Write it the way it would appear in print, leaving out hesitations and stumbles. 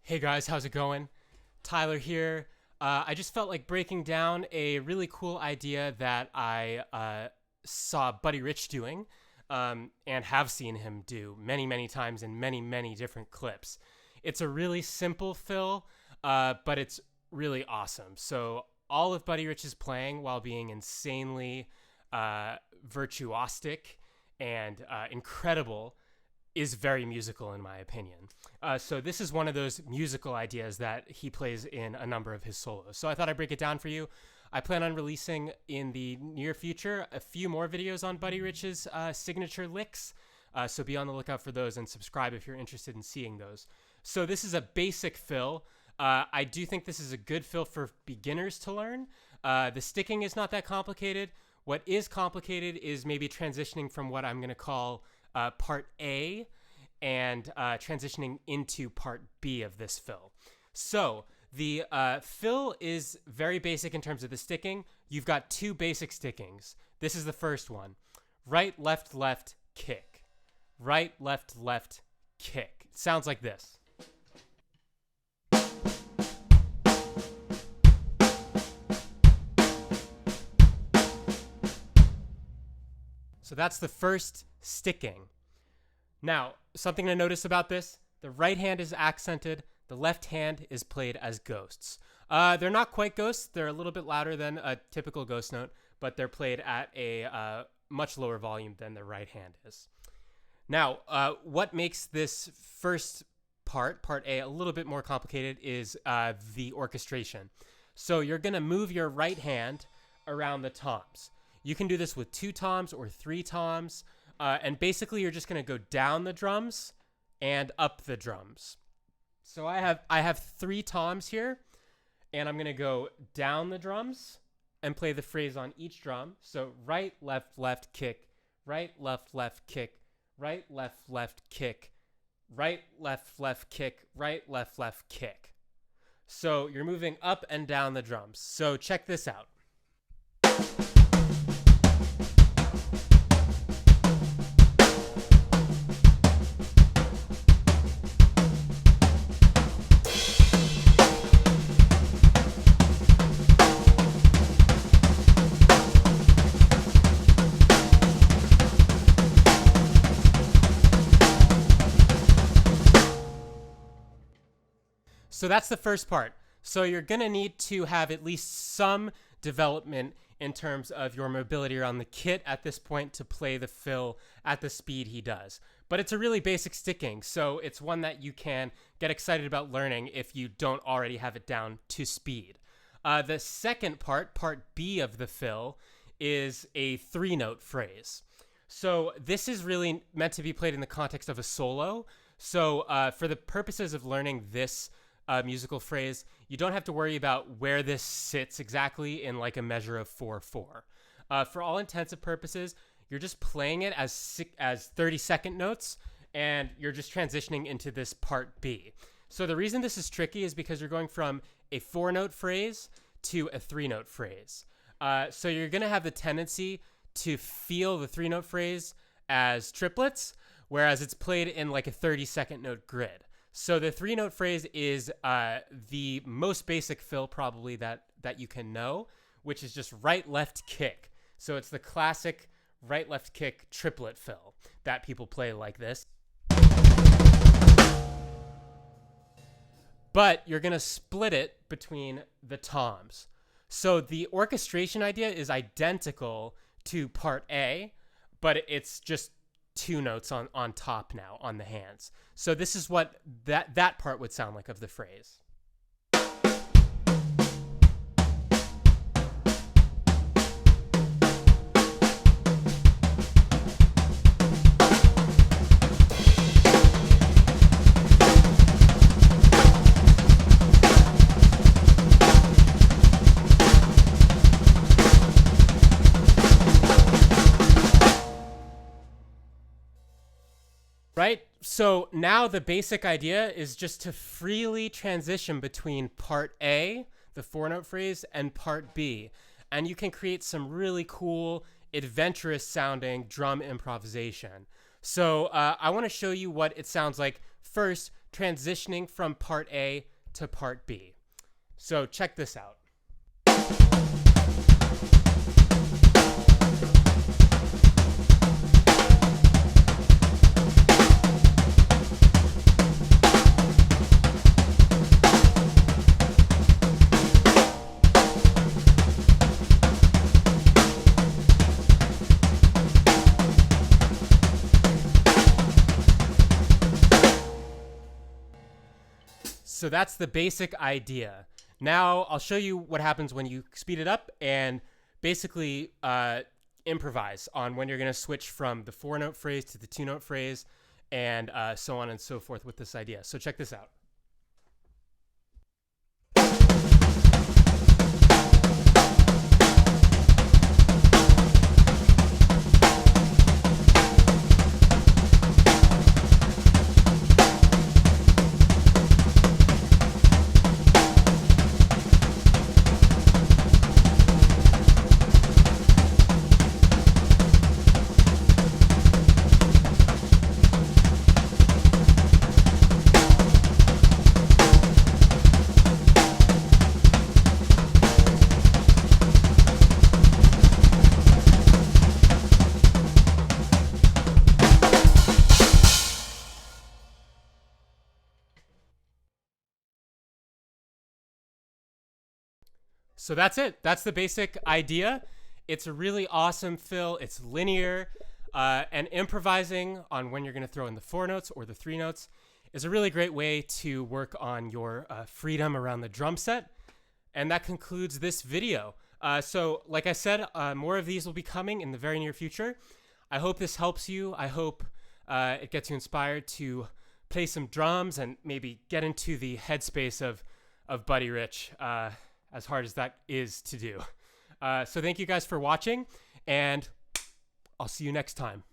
Hey guys, how's it going? Tyler here. I just felt like breaking down a really cool idea that I saw Buddy Rich doing and have seen him do many, many times in many, many different clips. It's a really simple fill, but it's really awesome. So, all of Buddy Rich's playing while being insanely virtuosic and incredible is very musical in my opinion. So this is one of those musical ideas that he plays in a number of his solos. So I thought I'd break it down for you. I plan on releasing in the near future a few more videos on Buddy Rich's signature licks. So be on the lookout for those and subscribe if you're interested in seeing those. So this is a basic fill. I do think this is a good fill for beginners to learn. The sticking is not that complicated. What is complicated is maybe transitioning from what I'm going to call part A and transitioning into part B of this fill. So the fill is very basic in terms of the sticking. You've got two basic stickings. This is the first one. Right, left, left, kick. Right, left, left, kick. It sounds like this. So that's the first sticking. Now, something to notice about this, the right hand is accented, the left hand is played as ghosts. They're not quite ghosts, they're a little bit louder than a typical ghost note, but they're played at a much lower volume than the right hand is. Now, what makes this first part A, a little bit more complicated is the orchestration. So you're going to move your right hand around the toms. You can do this with 2 toms or 3 toms, and basically you're just going to go down the drums and up the drums. So I have 3 toms here, and I'm going to go down the drums and play the phrase on each drum. So right, left, left, kick, right, left, left, kick, right, left, left, kick, right, left, left, kick, right, left, left, kick. So you're moving up and down the drums. So check this out. So that's the first part. So you're going to need to have at least some development in terms of your mobility around the kit at this point to play the fill at the speed he does. But it's a really basic sticking, so it's one that you can get excited about learning if you don't already have it down to speed. The second part, part B of the fill, is a 3-note phrase. So this is really meant to be played in the context of a solo. So for the purposes of learning this musical phrase, you don't have to worry about where this sits exactly in like a measure of 4/4. For all intents and purposes, you're just playing it as 30-second notes, and you're just transitioning into this part B. So the reason this is tricky is because you're going from a 4-note phrase to a 3-note phrase. So you're going to have the tendency to feel the 3-note phrase as triplets, whereas it's played in like a 30-second note grid. So the 3-note phrase is the most basic fill probably that you can know, which is just right, left, kick. So it's the classic right, left, kick triplet fill that people play like this. But you're going to split it between the toms. So the orchestration idea is identical to part A, but it's just 2 notes on top now on the hands. So this is what that part would sound like of the phrase. Right? So now the basic idea is just to freely transition between part A, the 4-note phrase, and part B. And you can create some really cool, adventurous sounding drum improvisation. So I want to show you what it sounds like first transitioning from part A to part B. So check this out. So that's the basic idea. Now I'll show you what happens when you speed it up and basically improvise on when you're going to switch from the 4-note phrase to the 2-note phrase and so on and so forth with this idea. So check this out. So that's it. That's the basic idea. It's a really awesome fill. It's linear, and improvising on when you're going to throw in the 4 notes or the 3 notes is a really great way to work on your freedom around the drum set. And that concludes this video. So like I said, more of these will be coming in the very near future. I hope this helps you. I hope it gets you inspired to play some drums and maybe get into the headspace of Buddy Rich, as hard as that is to do. So thank you guys for watching, and I'll see you next time.